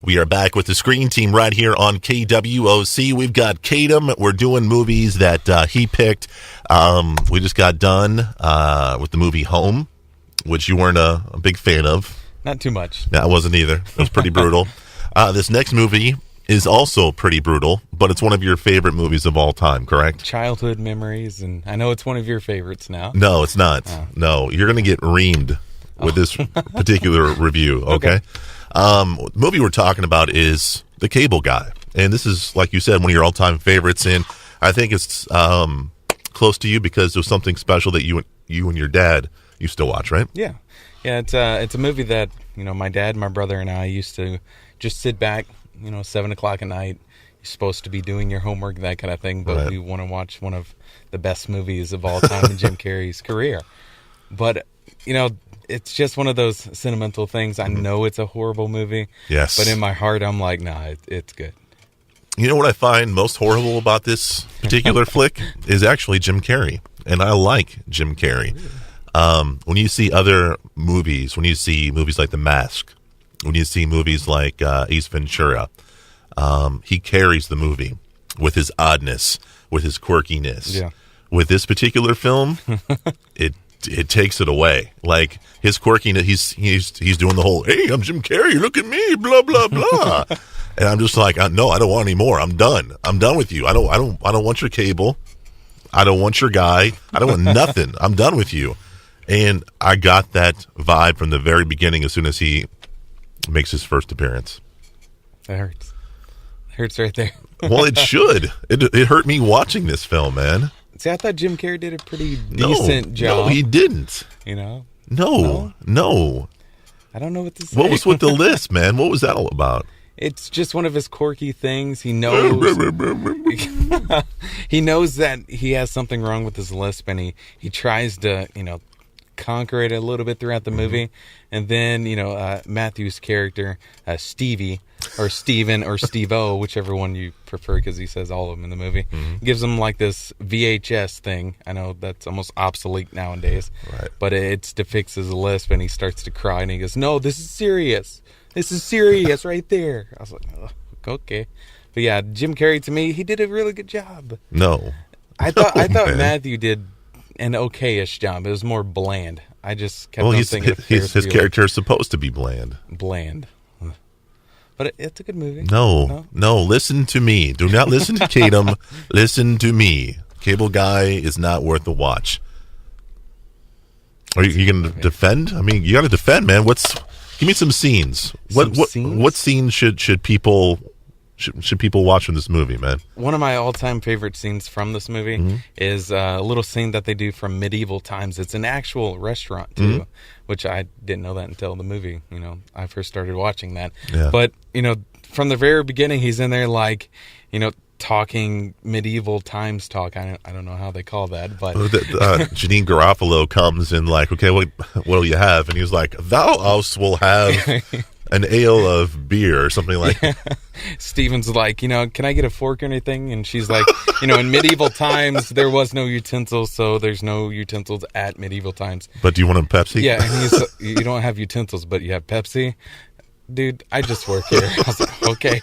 We are back with the Screen Team right here on KWOC. We've got Kadam. We're doing movies that he picked. We just got done with the movie Home, which you weren't a big fan of. Not too much. No, I wasn't either. It was pretty brutal. This next movie is also pretty brutal, but it's one of your favorite movies of all time, correct? Childhood memories, and I know it's one of your favorites now. No, it's not. Oh. No, you're going to get reamed with this particular review, okay? The movie we're talking about is The Cable Guy. And this is, like you said, one of your all-time favorites. And I think it's close to you because there's something special that you and your dad used to watch, right? Yeah. Yeah, it's a movie that, my dad, my brother, and I used to just sit back, 7 o'clock at night. You're supposed to be doing your homework, that kind of thing. But we want to watch one of the best movies of all time in Jim Carrey's career. But, it's just one of those sentimental things. I know it's a horrible movie. Yes. But in my heart, I'm like, nah, it's good. You know what I find most horrible about this particular flick is actually Jim Carrey. And I like Jim Carrey. When you see other movies, when you see movies like The Mask, when you see movies like Ace Ventura, he carries the movie with his oddness, with his quirkiness. Yeah. With this particular film, it takes it away. Like his quirkiness, he's doing the whole, hey, I'm Jim Carrey, look at me, blah blah blah, and I'm just like, no, I don't want any more. I'm done. I'm done with you. I don't want your cable. I don't want your guy. I don't want nothing. I'm done with you. And I got that vibe from the very beginning as soon as he makes his first appearance. That hurts. It hurts right there. Well, it should. It hurt me watching this film, man. See, I thought Jim Carrey did a pretty decent job. No, he didn't. No. I don't know what to say. What was with the list, man? What was that all about? It's just one of his quirky things. He knows he knows that he has something wrong with his lisp, and he tries to, conquer it a little bit throughout the movie. And then, Matthew's character, Stevie, or Steven, or Steve-O, whichever one you prefer, because he says all of them in the movie, gives him like this VHS thing. I know that's almost obsolete nowadays, right? But it's to fix his lisp, and he starts to cry, and he goes, no, this is serious. This is serious right there. I was like, oh, okay. But yeah, Jim Carrey, to me, he did a really good job. No. I thought Matthew did an okay-ish job. It was more bland. I just kept on thinking his character is supposed to be bland. Bland. But it's a good movie. No. Listen to me. Do not listen to Kadam. Listen to me. Cable Guy is not worth the watch. Are you going to defend? I mean, you got to defend, man. Give me some scenes. What scenes should people watch from this movie, man? One of my all-time favorite scenes from this movie is a little scene that they do from medieval times. It's an actual restaurant, too, which I didn't know that until the movie. I first started watching that. Yeah. But, from the very beginning, he's in there like, talking medieval times talk. I don't know how they call that, but Janine Garofalo comes in like, okay, what will you have? And he's like, thou else will have an ale of beer or something like that. Steven's like, can I get a fork or anything? And she's like, in medieval times, there was no utensils, so there's no utensils at medieval times. But do you want a Pepsi? Yeah, and you don't have utensils, but you have Pepsi? Dude, I just work here. I was like, okay.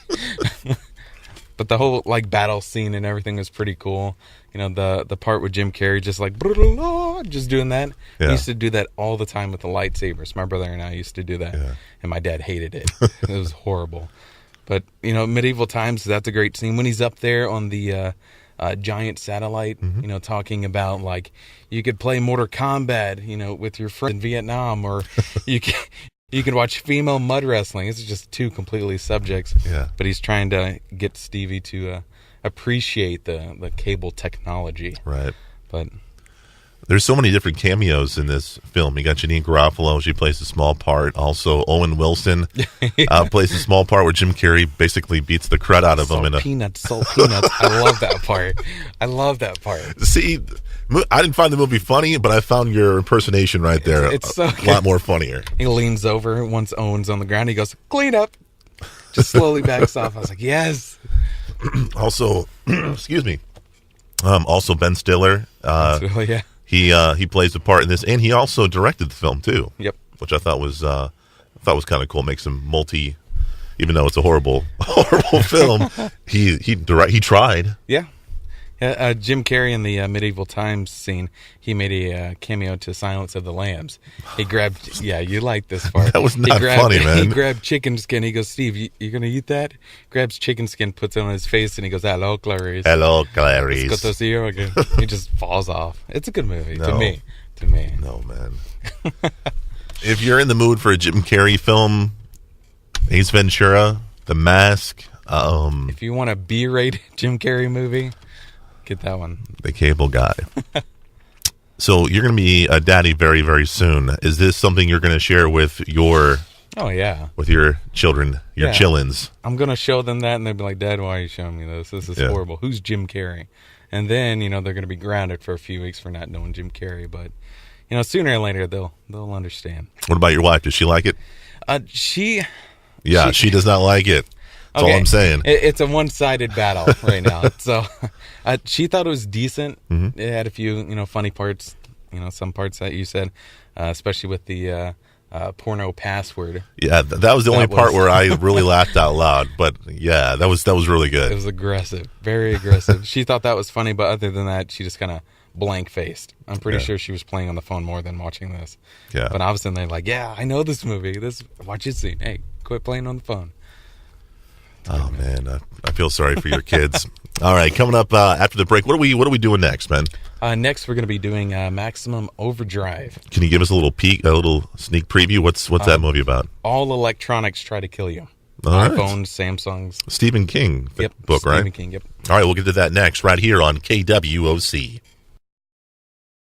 But the whole battle scene and everything was pretty cool. The part with Jim Carrey just just doing that. Yeah. We used to do that all the time with the lightsabers. My brother and I used to do that. Yeah. And my dad hated it. It was horrible. But, medieval times, that's a great scene. When he's up there on the giant satellite, talking about, you could play Mortal Kombat, with your friends in Vietnam, or you could watch female mud wrestling. It's just two completely subjects. Yeah. But he's trying to get Stevie to appreciate the cable technology. Right. But there's so many different cameos in this film. You got Janine Garofalo. She plays a small part. Also, Owen Wilson plays a small part where Jim Carrey basically beats the crud out of him. Salt peanuts. I love that part. See, I didn't find the movie funny, but I found your impersonation right there it's so a lot more funnier. He leans over once Owen's on the ground. He goes, clean up. Just slowly backs off. I was like, yes. Also, excuse me. Also, Ben Stiller. Yeah. He plays a part in this, and he also directed the film too. Yep. Which I thought was kind of cool. Makes him even though it's a horrible film, he tried. Yeah. Jim Carrey in the medieval times scene, he made a cameo to Silence of the Lambs. He grabbed, you like this part. That was not funny, man. He grabbed chicken skin. He goes, Steve, you going to eat that? Grabs chicken skin, puts it on his face, and he goes, hello, Clarice. Hello, Clarice. It's good to see you again. He just falls off. It's a good movie, No. to me. To me. No, man. If you're in the mood for a Jim Carrey film, Ace Ventura, The Mask, If you want a B-rated Jim Carrey movie, get that one. The Cable Guy. So you're going to be a daddy very, very soon. Is this something you're going to share with your children, your chillins? I'm going to show them that, and they'll be like, Dad, why are you showing me this? This is horrible. Who's Jim Carrey? And then, they're going to be grounded for a few weeks for not knowing Jim Carrey. But, sooner or later, they'll understand. What about your wife? Does she like it? She does not like it. That's all I'm saying. It's a one-sided battle right now. So she thought it was decent. Mm-hmm. It had a few, funny parts, some parts that you said, especially with the porno password. Yeah, that was the only part where I really laughed out loud. But yeah, that was really good. It was aggressive, very aggressive. She thought that was funny, but other than that, she just kind of blank-faced. I'm pretty sure she was playing on the phone more than watching this. Yeah. But obviously they're like, yeah, I know this movie. Watch it scene. Hey, quit playing on the phone. Oh man, I feel sorry for your kids. All right, coming up after the break, what are we doing next, man? Next, we're going to be doing Maximum Overdrive. Can you give us a little sneak preview? What's that movie about? All electronics try to kill you. All right. iPhones, Samsungs. Stephen King book, Stephen right? King, yep. All right, we'll get to that next, right here on KWOC.